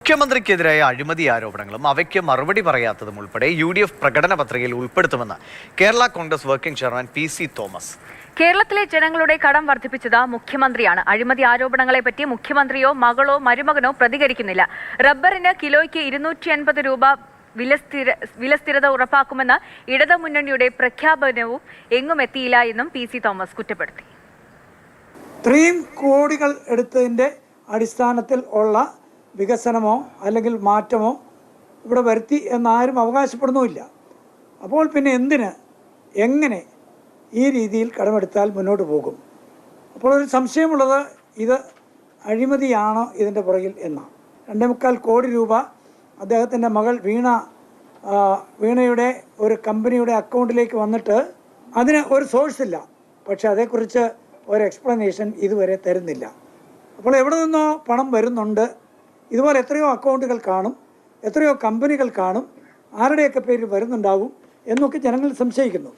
മുഖ്യമന്ത്രിക്കെതിരായ അഴിമതി ആരോപണങ്ങളും അവയ്ക്ക് മറുപടി പറയാത്തതും ഉൾപ്പെടെ UDF പ്രകടന പത്രികയിൽ ഉൾപ്പെടുത്തുമെന്ന് Kerala Congress working chairman PC Thomas. കേരളത്തിലെ ജനങ്ങളുടെ കടം വർദ്ധിപ്പിച്ചത് മുഖ്യമന്ത്രിയാണ്. അഴിമതി ആരോപണങ്ങളെ പറ്റി മുഖ്യമന്ത്രിയോ മകളോ മരുമകനോ പ്രതികരിക്കുന്നില്ല. റബ്ബറിന് കിലോയ്ക്ക് 280 രൂപ വിലസ്ഥിരത ഉറപ്പാക്കുമെന്ന ഇടതുമുന്നണിയുടെ പ്രഖ്യാപനവും എങ്ങും എത്തിയില്ല എന്നും PC തോമസ് കുറ്റപ്പെടുത്തി. ഇത്രയും കോടികൾ എടുത്തതിൻ്റെ അടിസ്ഥാനത്തിൽ ഉള്ള വികസനമോ അല്ലെങ്കിൽ മാറ്റമോ ഇവിടെ വരുത്തി എന്നാരും അവകാശപ്പെടുന്നുമില്ല. അപ്പോൾ പിന്നെ എങ്ങനെ ഈ രീതിയിൽ കടമെടുത്താൽ മുന്നോട്ട് പോകും? അപ്പോൾ ഒരു സംശയമുള്ളത് ഇത് അഴിമതിയാണോ ഇതിൻ്റെ പുറകിൽ എന്നാണ്. 2.25 കോടി രൂപ അദ്ദേഹത്തിൻ്റെ മകൾ വീണയുടെ ഒരു കമ്പനിയുടെ അക്കൗണ്ടിലേക്ക് വന്നിട്ട് അതിന് ഒരു സോഴ്സ് ഇല്ല. പക്ഷേ അതേക്കുറിച്ച് ഒരു എക്സ്പ്ലനേഷൻ ഇതുവരെ തരുന്നില്ല. അപ്പോൾ എവിടെ നിന്നോ പണം വരുന്നുണ്ട്. ഇതുപോലെ എത്രയോ അക്കൗണ്ടുകൾ കാണും, എത്രയോ കമ്പനികൾ കാണും, ആരുടെയൊക്കെ പേരിൽ വരുന്നുണ്ടാകും എന്നൊക്കെ ജനങ്ങൾ സംശയിക്കുന്നു.